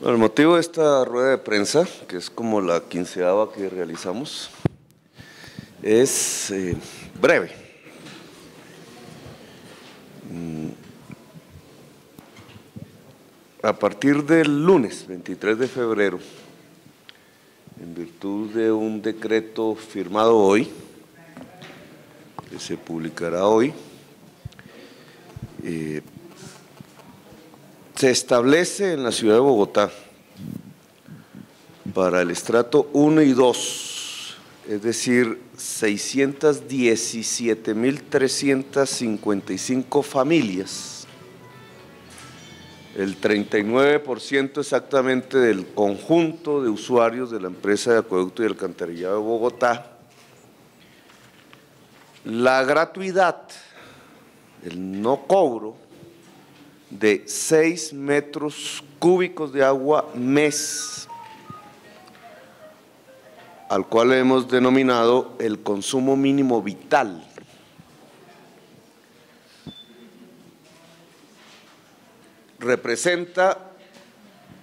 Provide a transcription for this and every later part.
Bueno, el motivo de esta rueda de prensa, que es como la 15ª que realizamos, es breve. A partir del lunes 23 de febrero, en virtud de un decreto firmado hoy, que se publicará hoy, se establece en la ciudad de Bogotá para el estrato 1 y 2, es decir, 617.355 familias, el 39% exactamente del conjunto de usuarios de la empresa de acueducto y alcantarillado de Bogotá, la gratuidad, el no cobro de 6 metros cúbicos de agua mes, al cual hemos denominado el consumo mínimo vital. Representa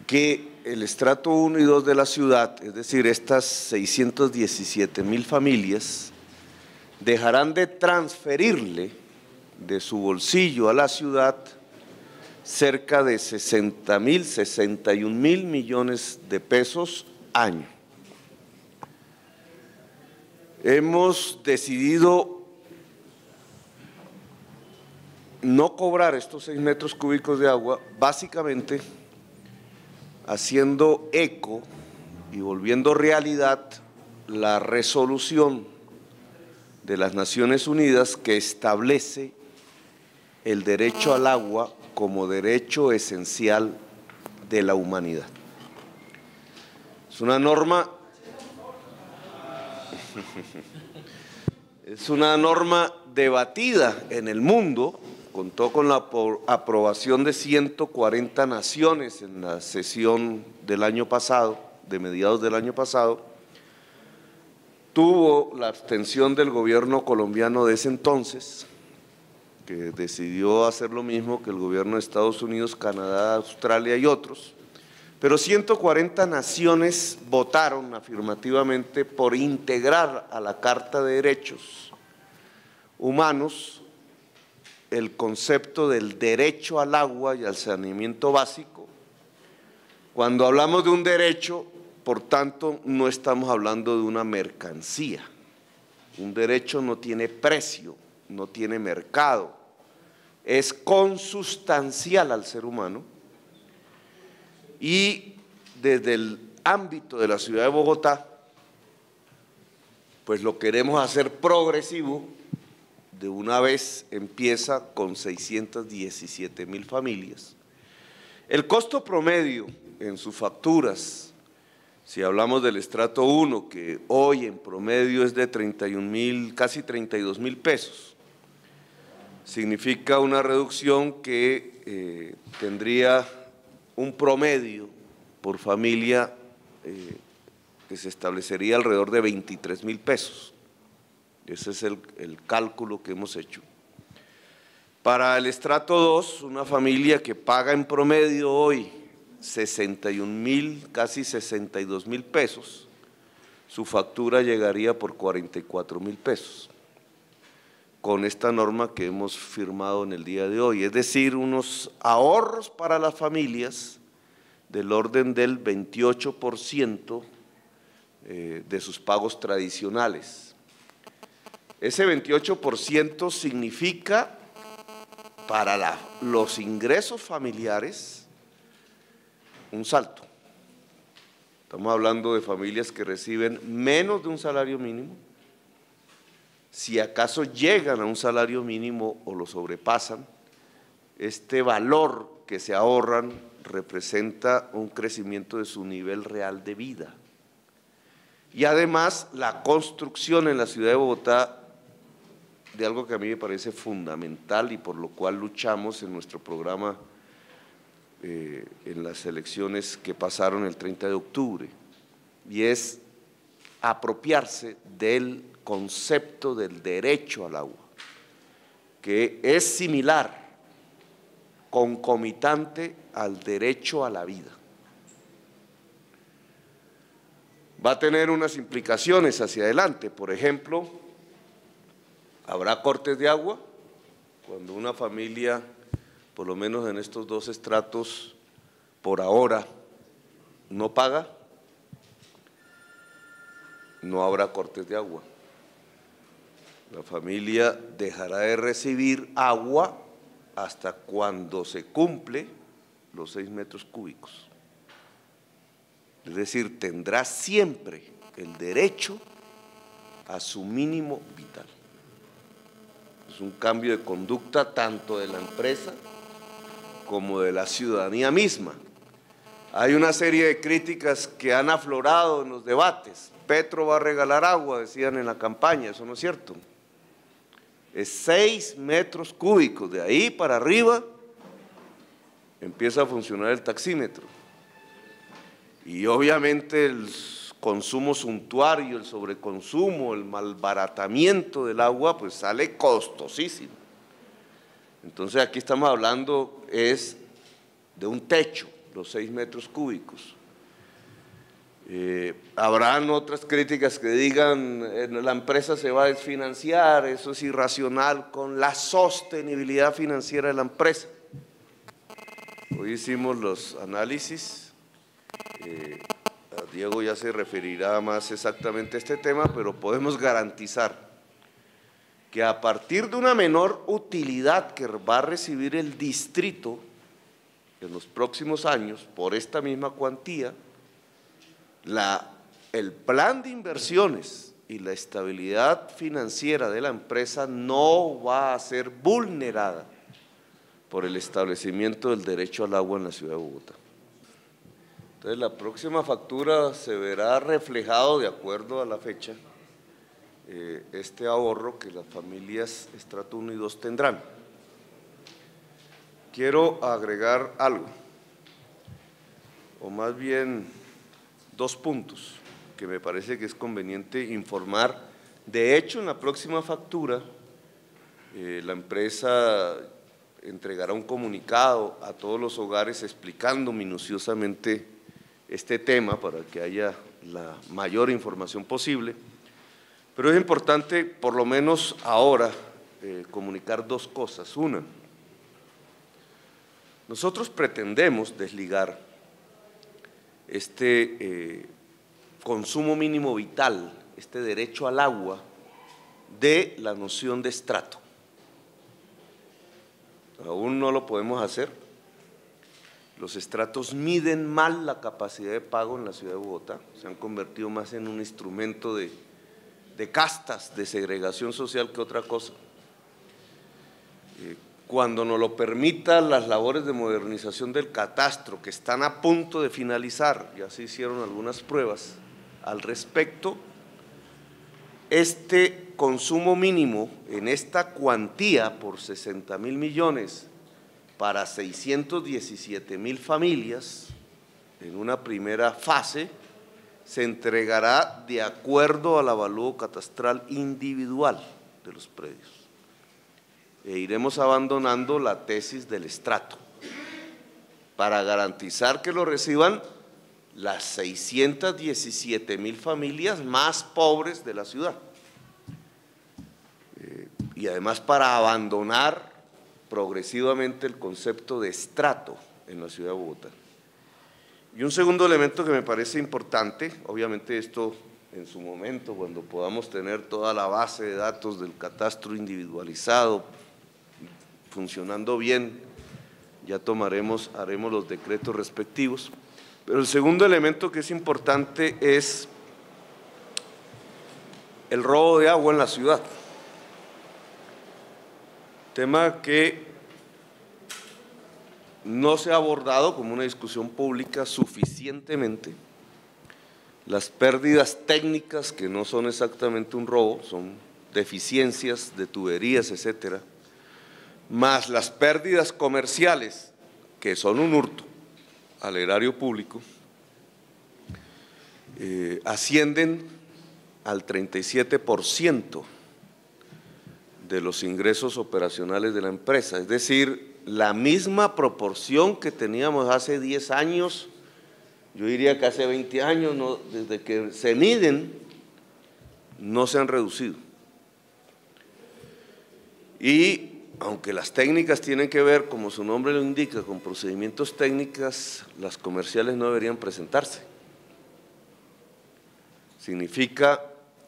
que el estrato 1 y 2 de la ciudad, es decir, estas 617.000 familias, dejarán de transferirle de su bolsillo a la ciudad cerca de 61.000 millones de pesos año. Hemos decidido no cobrar estos 6 metros cúbicos de agua, básicamente haciendo eco y volviendo realidad la resolución de las Naciones Unidas que establece el derecho al agua como derecho esencial de la humanidad. Es una norma debatida en el mundo, contó con la aprobación de 140 naciones en la sesión del año pasado, de mediados del año pasado, tuvo la abstención del gobierno colombiano de ese entonces, que decidió hacer lo mismo que el gobierno de Estados Unidos, Canadá, Australia y otros, pero 140 naciones votaron afirmativamente por integrar a la Carta de Derechos Humanos el concepto del derecho al agua y al saneamiento básico. Cuando hablamos de un derecho, por tanto, no estamos hablando de una mercancía. Un derecho no tiene precio, no tiene mercado, es consustancial al ser humano y desde el ámbito de la ciudad de Bogotá, pues lo queremos hacer progresivo. De una vez empieza con 617.000 familias. El costo promedio en sus facturas, si hablamos del estrato 1, que hoy en promedio es de 31.000, casi 32.000 pesos, significa una reducción que tendría un promedio por familia que se establecería alrededor de 23.000 pesos. Ese es el cálculo que hemos hecho. Para el estrato 2, una familia que paga en promedio hoy 61.000, casi 62.000 pesos, su factura llegaría por 44.000 pesos, con esta norma que hemos firmado en el día de hoy, es decir, unos ahorros para las familias del orden del 28% de sus pagos tradicionales. Ese 28% significa para los ingresos familiares un salto. Estamos hablando de familias que reciben menos de un salario mínimo. Si acaso llegan a un salario mínimo o lo sobrepasan, este valor que se ahorran representa un crecimiento de su nivel real de vida. Y además la construcción en la ciudad de Bogotá de algo que a mí me parece fundamental y por lo cual luchamos en nuestro programa en las elecciones que pasaron el 30 de octubre, y es apropiarse del concepto del derecho al agua, que es similar, concomitante al derecho a la vida. va a tener unas implicaciones hacia adelante. Por ejemplo, habrá cortes de agua cuando una familia, por lo menos en estos dos estratos, por ahora no paga, no habrá cortes de agua. La familia dejará de recibir agua hasta cuando se cumple los 6 metros cúbicos. Es decir, tendrá siempre el derecho a su mínimo vital. Es un cambio de conducta tanto de la empresa como de la ciudadanía misma. Hay una serie de críticas que han aflorado en los debates. Petro va a regalar agua, decían en la campaña, eso no es cierto. Es 6 metros cúbicos, de ahí para arriba empieza a funcionar el taxímetro. Y obviamente el consumo suntuario, el sobreconsumo, el malbaratamiento del agua, pues sale costosísimo. Entonces aquí estamos hablando es de un techo, los 6 metros cúbicos. Habrán otras críticas que digan la empresa se va a desfinanciar, eso es irracional con la sostenibilidad financiera de la empresa. Hoy hicimos los análisis, Diego ya se referirá más exactamente a este tema, pero podemos garantizar que a partir de una menor utilidad que va a recibir el distrito en los próximos años por esta misma cuantía, el plan de inversiones y la estabilidad financiera de la empresa no va a ser vulnerada por el establecimiento del derecho al agua en la ciudad de Bogotá. Entonces la próxima factura se verá reflejado de acuerdo a la fecha este ahorro que las familias estrato 1 y 2 tendrán. Quiero agregar algo, o más bien 2 puntos que me parece que es conveniente informar. De hecho, en la próxima factura, la empresa entregará un comunicado a todos los hogares explicando minuciosamente este tema para que haya la mayor información posible. Pero es importante, por lo menos ahora, comunicar 2 cosas. Una, nosotros pretendemos desligar este consumo mínimo vital, este derecho al agua, de la noción de estrato. Aún no lo podemos hacer. Los estratos miden mal la capacidad de pago en la ciudad de Bogotá, se han convertido más en un instrumento de castas, de segregación social que otra cosa. Cuando nos lo permitan las labores de modernización del catastro, que están a punto de finalizar, ya se hicieron algunas pruebas al respecto, este consumo mínimo en esta cuantía por 60.000 millones para 617.000 familias en una primera fase se entregará de acuerdo al avalúo catastral individual de los predios. E iremos abandonando la tesis del estrato para garantizar que lo reciban las 617.000 familias más pobres de la ciudad. Y además para abandonar progresivamente el concepto de estrato en la ciudad de Bogotá. Y un segundo elemento que me parece importante, obviamente esto en su momento, cuando podamos tener toda la base de datos del catastro individualizado funcionando bien, ya haremos los decretos respectivos. Pero el segundo elemento que es importante es el robo de agua en la ciudad. Tema que no se ha abordado como una discusión pública suficientemente. Las pérdidas técnicas, que no son exactamente un robo, son deficiencias de tuberías, etcétera, más las pérdidas comerciales, que son un hurto al erario público, ascienden al 37% de los ingresos operacionales de la empresa, es decir, la misma proporción que teníamos hace 10 años Yo diría que hace 20 años, desde que se miden, no se han reducido. Y aunque las técnicas tienen que ver, como su nombre lo indica, con procedimientos técnicos, las comerciales no deberían presentarse. Significa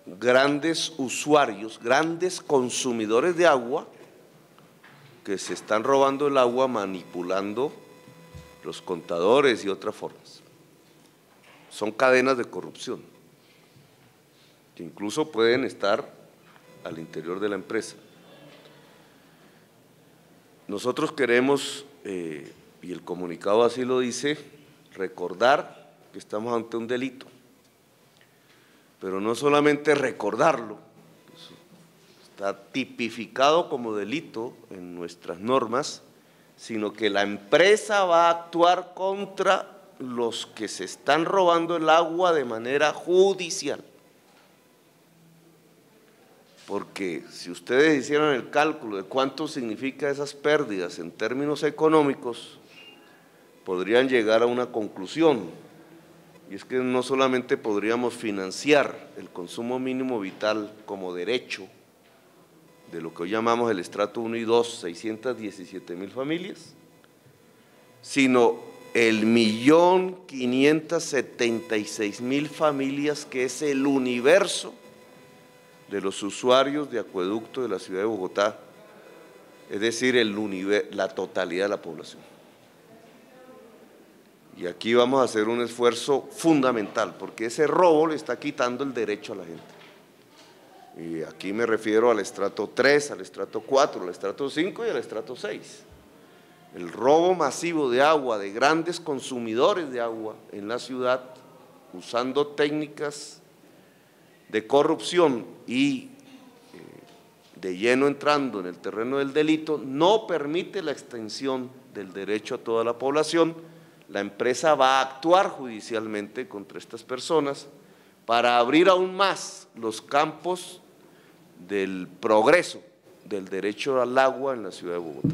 grandes usuarios, grandes consumidores de agua que se están robando el agua manipulando los contadores y otras formas. Son cadenas de corrupción que incluso pueden estar al interior de la empresa. Nosotros queremos, y el comunicado así lo dice, recordar que estamos ante un delito, pero no solamente recordarlo, está tipificado como delito en nuestras normas, sino que la empresa va a actuar contra los que se están robando el agua de manera judicial. Porque si ustedes hicieran el cálculo de cuánto significa esas pérdidas en términos económicos, podrían llegar a una conclusión, y es que no solamente podríamos financiar el consumo mínimo vital como derecho de lo que hoy llamamos el estrato 1 y 2, 617,000 familias, sino el 1.576.000 familias, que es el universo de los usuarios de acueducto de la ciudad de Bogotá, es decir, la totalidad de la población. Y aquí vamos a hacer un esfuerzo fundamental, porque ese robo le está quitando el derecho a la gente. Y aquí me refiero al estrato 3, al estrato 4, al estrato 5 y al estrato 6. El robo masivo de agua de grandes consumidores de agua en la ciudad, usando técnicas de corrupción y de lleno entrando en el terreno del delito, no permite la extensión del derecho a toda la población. La empresa va a actuar judicialmente contra estas personas para abrir aún más los campos del progreso del derecho al agua en la ciudad de Bogotá.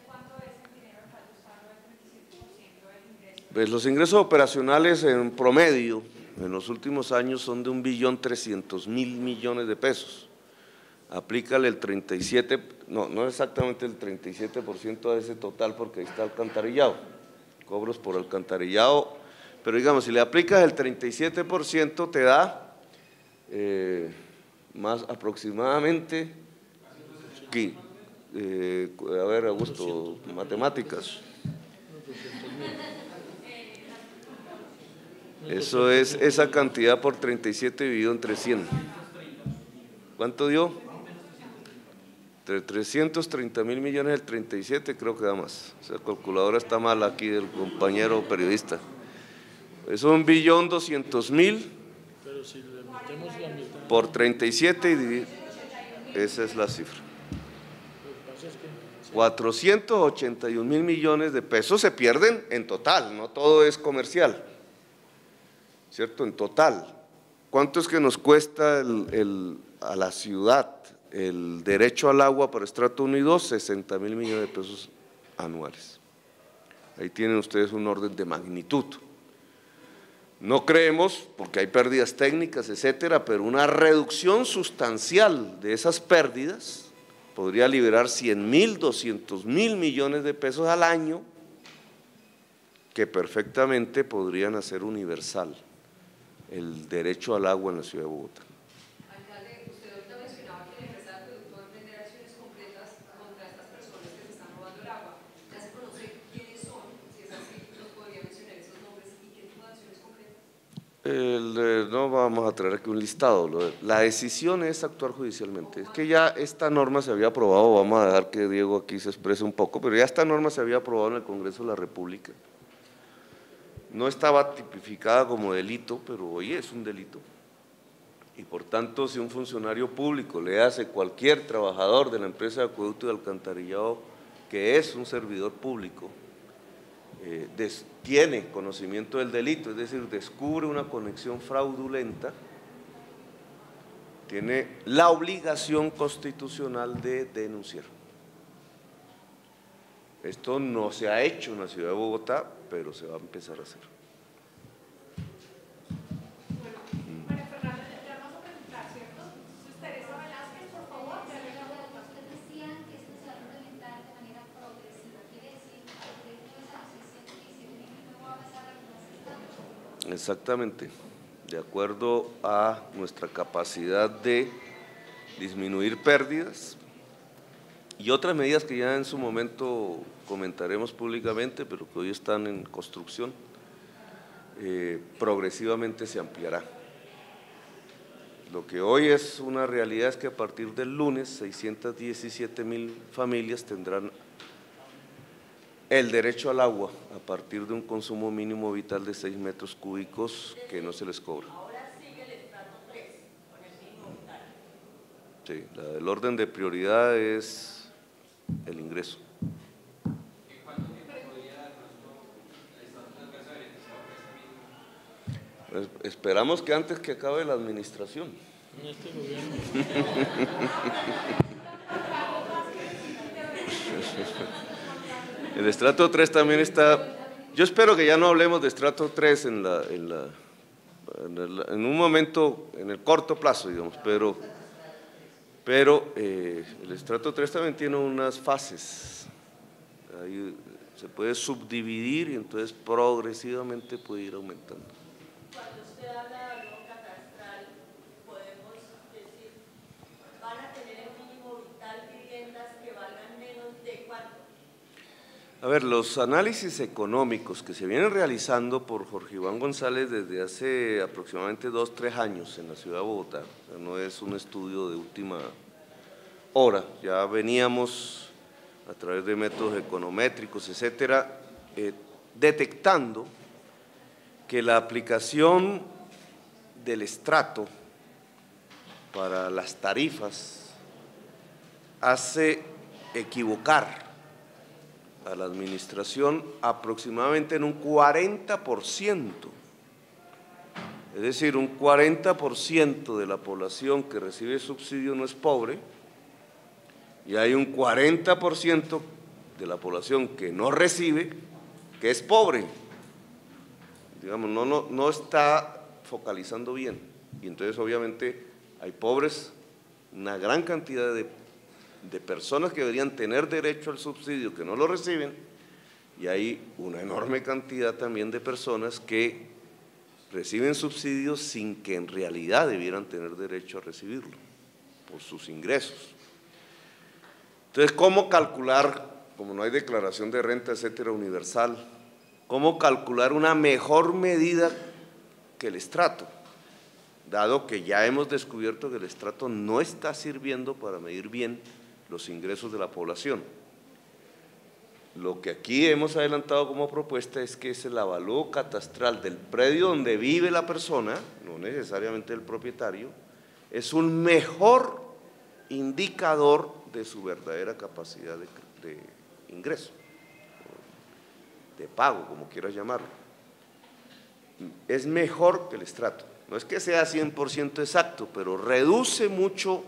¿Cuánto es el dinero para usarlo del 37% del ingreso? Pues los ingresos operacionales en promedio en los últimos años son de 1.300.000 millones de pesos. Aplícale el 37, no exactamente el 37% de ese total, porque ahí está alcantarillado, cobros por alcantarillado, pero digamos, si le aplicas el 37% te da más aproximadamente, a ver, Augusto, matemáticas. Eso es esa cantidad por 37 dividido entre 100. ¿Cuánto dio? Entre 330.000 millones del 37, creo que da más. Esa calculadora está mal aquí del compañero periodista. Eso es 1.200.000 por 37 y dividido. Esa es la cifra. 481.000 millones de pesos se pierden en total, no todo es comercial, ¿cierto? En total. ¿Cuánto es que nos cuesta a la ciudad el derecho al agua para estrato 1 y 2? 60.000 millones de pesos anuales. Ahí tienen ustedes un orden de magnitud. No creemos, porque hay pérdidas técnicas, etcétera, pero una reducción sustancial de esas pérdidas podría liberar 100.000, 200.000 millones de pesos al año, que perfectamente podrían hacer universal el derecho al agua en la ciudad de Bogotá. Alcalde, usted ahorita mencionaba que la empresa de acueducto va a emprender acciones concretas contra estas personas que se están robando el agua. ¿Ya se conoce quiénes son? Si es así, ¿nos podría mencionar esos nombres y qué tipo de acciones concretas? No vamos a traer aquí un listado, la decisión es actuar judicialmente. Es que ya esta norma se había aprobado, vamos a dejar que Diego aquí se exprese un poco, pero ya esta norma se había aprobado en el Congreso de la República. No estaba tipificada como delito, pero hoy es un delito. Y por tanto, si un funcionario público le hace cualquier trabajador de la empresa de acueducto y de alcantarillado, que es un servidor público, tiene conocimiento del delito, es decir, descubre una conexión fraudulenta, tiene la obligación constitucional de denunciar. Esto no se ha hecho en la ciudad de Bogotá, pero se va a empezar a hacer. Exactamente, de acuerdo a nuestra capacidad de disminuir pérdidas y otras medidas que ya en su momento comentaremos públicamente, pero que hoy están en construcción, progresivamente se ampliará. Lo que hoy es una realidad es que a partir del lunes 617.000 familias tendrán el derecho al agua a partir de un consumo mínimo vital de 6 metros cúbicos que no se les cobra. Ahora sigue el estrato 3 con el mínimo vital. Sí, el orden de prioridad es el ingreso. ¿En cuánto tiempo podría el estrato 3 verse beneficiado por este mismo? Pues esperamos que antes que acabe la administración. En este gobierno. El estrato 3 también está, yo espero que ya no hablemos de estrato 3 en un momento, en el corto plazo, digamos, pero el estrato 3 también tiene unas fases, ahí se puede subdividir y entonces progresivamente puede ir aumentando. Cuando usted habla de algo catastral, podemos decir, van a tener el mínimo vital viviendas que valgan menos de cuánto. A ver, los análisis económicos que se vienen realizando por Jorge Iván González desde hace aproximadamente 2 o 3 años en la ciudad de Bogotá, o sea, no es un estudio de última hora, ya veníamos a través de métodos econométricos, etcétera, detectando que la aplicación del estrato para las tarifas hace equivocar a la administración aproximadamente en un 40%, es decir, un 40% de la población que recibe subsidio no es pobre y hay un 40% de la población que no recibe que es pobre. Digamos, no está focalizando bien y entonces obviamente hay pobres, una gran cantidad de personas que deberían tener derecho al subsidio que no lo reciben y hay una enorme cantidad también de personas que reciben subsidios sin que en realidad debieran tener derecho a recibirlo por sus ingresos. Entonces, ¿cómo calcular, como no hay declaración de renta, etcétera, universal, cómo calcular una mejor medida que el estrato? Dado que ya hemos descubierto que el estrato no está sirviendo para medir bien los ingresos de la población. Lo que aquí hemos adelantado como propuesta es que es el avalúo catastral del predio donde vive la persona, no necesariamente el propietario, es un mejor indicador de su verdadera capacidad de ingreso, de pago, como quieras llamarlo. Es mejor que el estrato. No es que sea 100% exacto, pero reduce mucho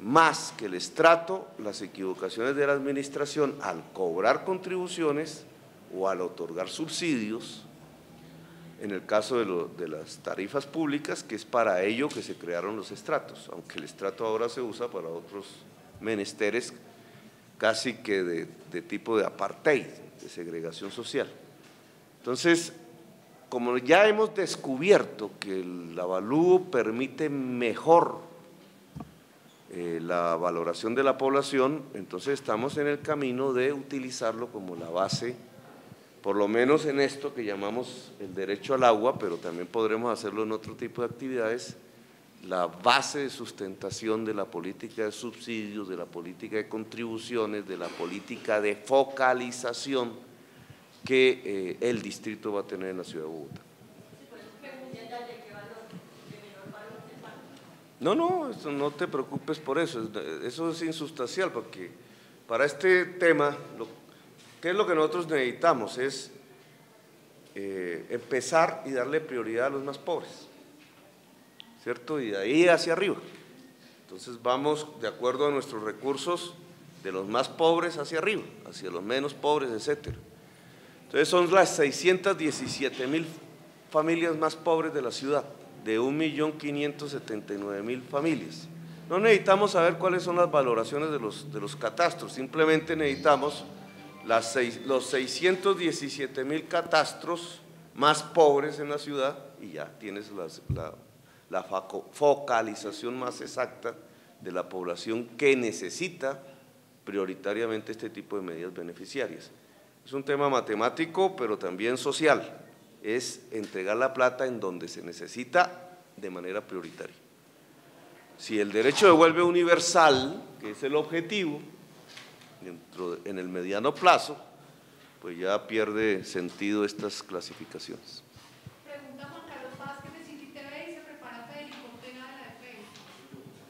más que el estrato las equivocaciones de la administración al cobrar contribuciones o al otorgar subsidios, en el caso de las tarifas públicas, que es para ello que se crearon los estratos, aunque el estrato ahora se usa para otros menesteres casi que de tipo de apartheid, de segregación social. Entonces, como ya hemos descubierto que el avalúo permite mejor la valoración de la población, entonces estamos en el camino de utilizarlo como la base, por lo menos en esto que llamamos el derecho al agua, pero también podremos hacerlo en otro tipo de actividades, la base de sustentación de la política de subsidios, de la política de contribuciones, de la política de focalización que el distrito va a tener en la ciudad de Bogotá. No, no te preocupes por eso, eso es insustancial, porque para este tema, ¿qué es lo que nosotros necesitamos? Es empezar y darle prioridad a los más pobres, ¿cierto? Y de ahí hacia arriba. Entonces vamos de acuerdo a nuestros recursos de los más pobres hacia arriba, hacia los menos pobres, etcétera. Entonces son las 617.000 familias más pobres de la ciudad, de 1.579.000 familias. No necesitamos saber cuáles son las valoraciones de los catastros, simplemente necesitamos los 617.000 catastros más pobres en la ciudad y ya tienes la focalización más exacta de la población que necesita prioritariamente este tipo de medidas beneficiarias. Es un tema matemático, pero también social, es entregar la plata en donde se necesita de manera prioritaria. Si el derecho se vuelve universal, que es el objetivo, en el mediano plazo, pues ya pierde sentido estas clasificaciones. Pregunta Juan Carlos Vázquez de City TV y se prepara Federico Ortega de la defensa.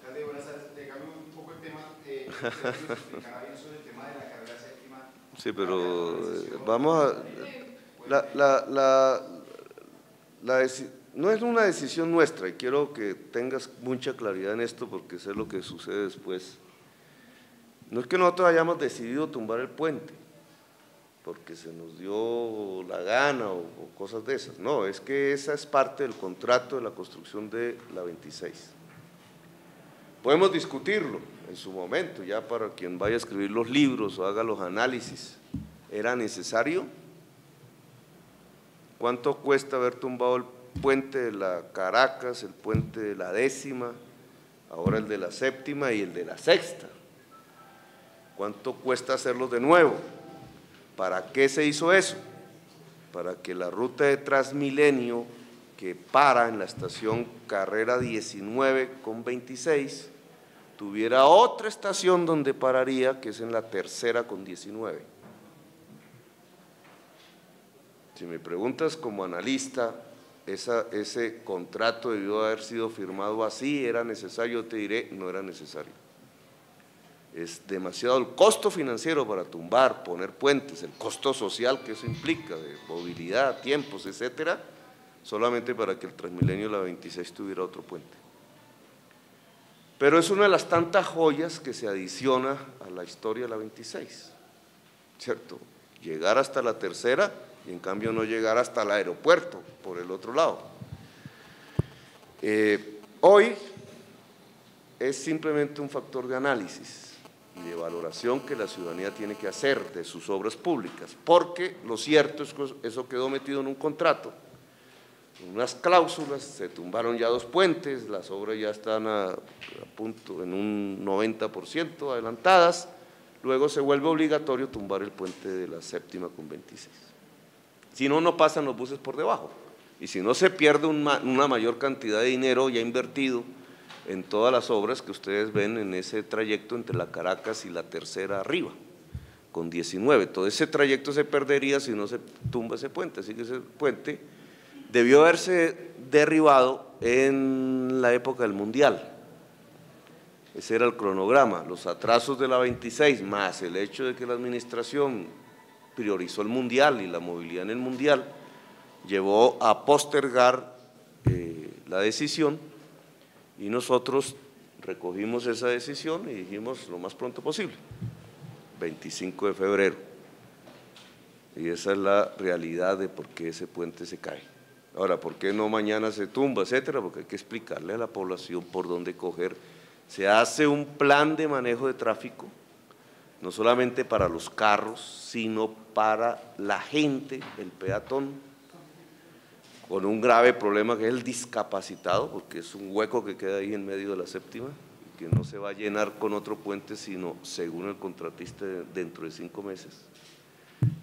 Alcalde, buenas tardes. Le cambio un poco el tema. Explicaba bien sobre el tema de la carrera séptima. Sí, pero vamos a… no es una decisión nuestra y quiero que tengas mucha claridad en esto porque sé lo que sucede después. No es que nosotros hayamos decidido tumbar el puente porque se nos dio la gana o cosas de esas, no, es que esa es parte del contrato de la construcción de la 26. Podemos discutirlo en su momento, ya para quien vaya a escribir los libros o haga los análisis, ¿era necesario? ¿Cuánto cuesta haber tumbado el puente de la Caracas, el puente de la 10ª, ahora el de la 7ª y el de la 6ª? ¿Cuánto cuesta hacerlos de nuevo? ¿Para qué se hizo eso? Para que la ruta de Transmilenio que para en la estación Carrera 19 con 26 tuviera otra estación donde pararía, que es en la 3ª con 19. Si me preguntas como analista, ese contrato debió haber sido firmado así, ¿era necesario? Yo te diré, no era necesario. Es demasiado el costo financiero para tumbar, poner puentes, el costo social que eso implica, de movilidad, tiempos, etcétera, solamente para que el Transmilenio de la 26 tuviera otro puente. Pero es una de las tantas joyas que se adiciona a la historia de la 26, ¿cierto? Llegar hasta la 3ª y en cambio no llegar hasta el aeropuerto por el otro lado. Hoy es simplemente un factor de análisis y de valoración que la ciudadanía tiene que hacer de sus obras públicas, porque lo cierto es que eso quedó metido en un contrato, unas cláusulas, se tumbaron ya 2 puentes, las obras ya están a punto, en un 90% adelantadas, luego se vuelve obligatorio tumbar el puente de la 7ª con 26. Si no, no pasan los buses por debajo, y si no se pierde una mayor cantidad de dinero ya invertido en todas las obras que ustedes ven en ese trayecto entre la Caracas y la 3ª arriba, con 19. Todo ese trayecto se perdería si no se tumba ese puente, así que ese puente debió haberse derribado en la época del Mundial. Ese era el cronograma, los atrasos de la 26, más el hecho de que la administración priorizó el Mundial y la movilidad en el Mundial, llevó a postergar la decisión. Y nosotros recogimos esa decisión y dijimos lo más pronto posible, 25 de febrero. Y esa es la realidad de por qué ese puente se cae. Ahora, ¿por qué no mañana se tumba, etcétera? Porque hay que explicarle a la población por dónde coger. Se hace un plan de manejo de tráfico, no solamente para los carros, sino para la gente, el peatón, con un grave problema que es el discapacitado, porque es un hueco que queda ahí en medio de la 7ª, y que no se va a llenar con otro puente, sino según el contratista dentro de 5 meses.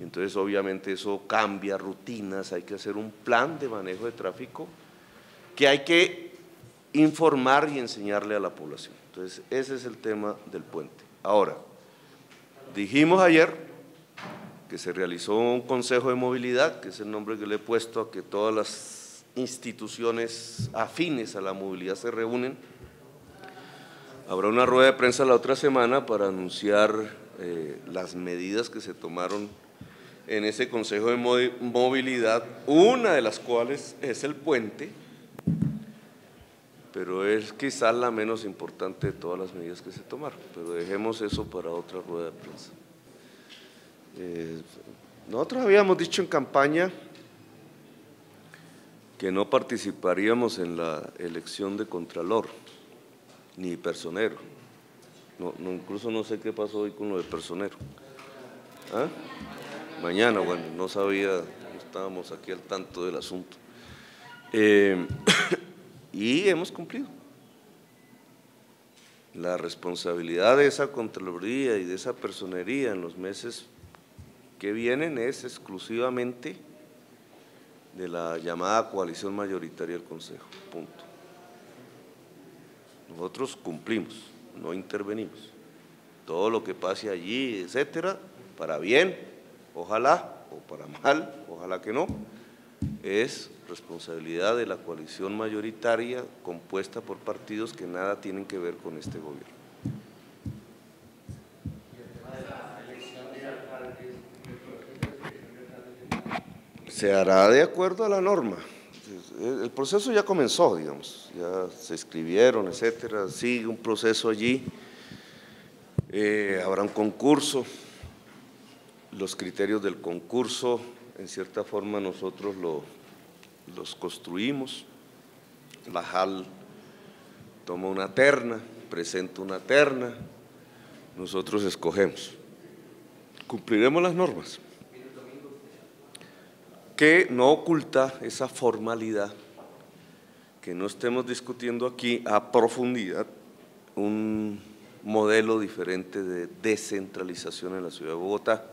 Entonces, obviamente, eso cambia rutinas, hay que hacer un plan de manejo de tráfico que hay que informar y enseñarle a la población. Entonces, ese es el tema del puente. Ahora, dijimos ayer que se realizó un consejo de movilidad, que es el nombre que le he puesto a que todas las instituciones afines a la movilidad se reúnen. Habrá una rueda de prensa la otra semana para anunciar las medidas que se tomaron en ese consejo de movilidad, una de las cuales es el puente, pero es quizás la menos importante de todas las medidas que se tomaron, pero dejemos eso para otra rueda de prensa. Nosotros habíamos dicho en campaña que no participaríamos en la elección de contralor ni personero. Incluso no sé qué pasó hoy con lo de personero. ¿Ah? Mañana, bueno, no sabía, estábamos aquí al tanto del asunto. Y hemos cumplido. La responsabilidad de esa Contraloría y de esa personería en los meses que vienen es exclusivamente de la llamada coalición mayoritaria del Consejo, punto. Nosotros cumplimos, no intervenimos. Todo lo que pase allí, etcétera, para bien, ojalá, o para mal, ojalá que no, es responsabilidad de la coalición mayoritaria compuesta por partidos que nada tienen que ver con este gobierno. Se hará de acuerdo a la norma. El proceso ya comenzó, digamos, ya se escribieron, etcétera, sigue un proceso allí, habrá un concurso, los criterios del concurso, en cierta forma nosotros los construimos, la JAL toma una terna, presenta una terna, nosotros escogemos, cumpliremos las normas, que no oculta esa formalidad, que no estemos discutiendo aquí a profundidad un modelo diferente de descentralización en la ciudad de Bogotá,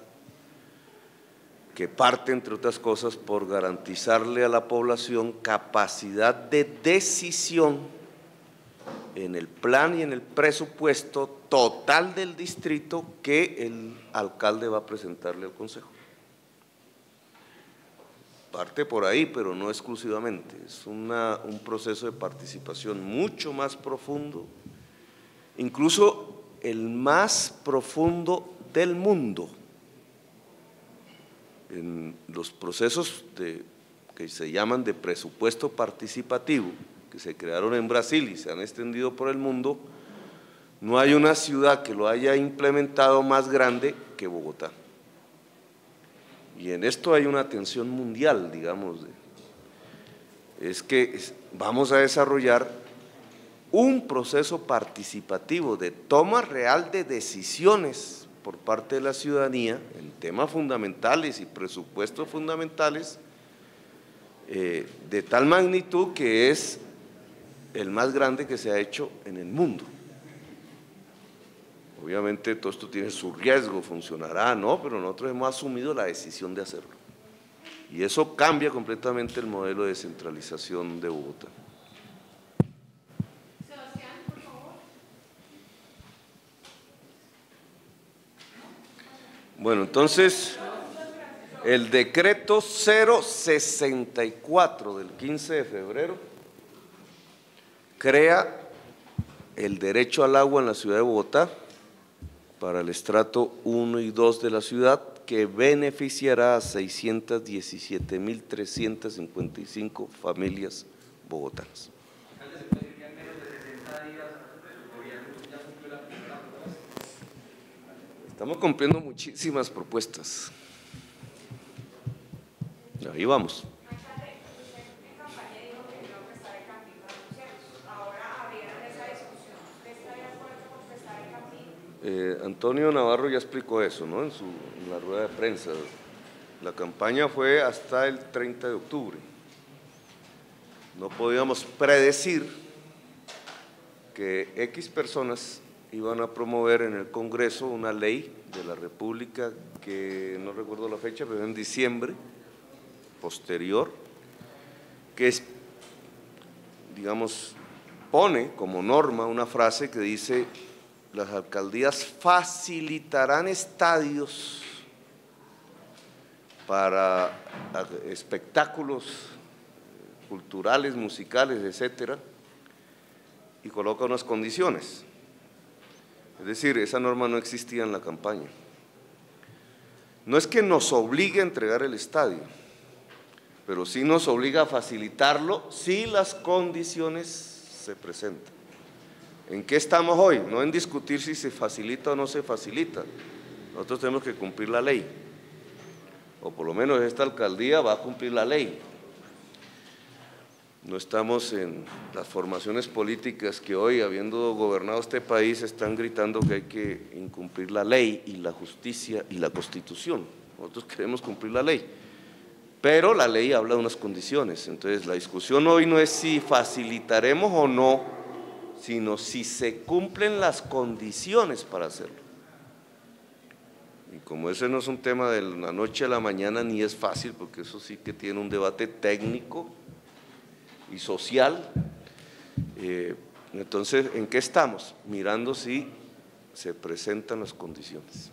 que parte, entre otras cosas, por garantizarle a la población capacidad de decisión en el plan y en el presupuesto total del distrito que el alcalde va a presentarle al Consejo. Parte por ahí, pero no exclusivamente, es un proceso de participación mucho más profundo, incluso el más profundo del mundo. En los procesos que se llaman de presupuesto participativo, que se crearon en Brasil y se han extendido por el mundo, no hay una ciudad que lo haya implementado más grande que Bogotá. Y en esto hay una tensión mundial, digamos, es que vamos a desarrollar un proceso participativo de toma real de decisiones por parte de la ciudadanía en temas fundamentales y presupuestos fundamentales de tal magnitud que es el más grande que se ha hecho en el mundo. Obviamente todo esto tiene su riesgo, funcionará, ¿no? Pero nosotros hemos asumido la decisión de hacerlo. Y eso cambia completamente el modelo de descentralización de Bogotá. Sebastián, por favor. Bueno, entonces, el decreto 064 del 15 de febrero crea el derecho al agua en la ciudad de Bogotá para el estrato 1 y 2 de la ciudad, que beneficiará a 617.355 familias bogotanas. Alcalde, ¿se puede decir que en menos de 60 días el gobierno ya cumplió la primera propuesta? Estamos cumpliendo muchísimas propuestas. Ahí vamos. Alcalde, usted en campaña dijo que iba a prestar el camping para los ciertos. Ahora abrieron esa discusión. ¿Usted está de acuerdo con prestar el camping? Antonio Navarro ya explicó eso, ¿no? En la rueda de prensa. La campaña fue hasta el 30 de octubre. No podíamos predecir que X personas iban a promover en el Congreso una ley de la República que no recuerdo la fecha, pero en diciembre posterior, que es, digamos, pone como norma una frase que dice: las alcaldías facilitarán estadios para espectáculos culturales, musicales, etcétera, y coloca unas condiciones. Es decir, esa norma no existía en la campaña. No es que nos obligue a entregar el estadio, pero sí nos obliga a facilitarlo si las condiciones se presentan. ¿En qué estamos hoy? No en discutir si se facilita o no se facilita. Nosotros tenemos que cumplir la ley, o por lo menos esta alcaldía va a cumplir la ley. No estamos en las formaciones políticas que hoy, habiendo gobernado este país, están gritando que hay que incumplir la ley y la justicia y la Constitución. Nosotros queremos cumplir la ley. pero la ley habla de unas condiciones. Entonces la discusión hoy no es si facilitaremos o no, sino si se cumplen las condiciones para hacerlo. Y como ese no es un tema de la noche a la mañana, ni es fácil, porque eso sí que tiene un debate técnico y social, entonces, ¿en qué estamos? Mirando si se presentan las condiciones.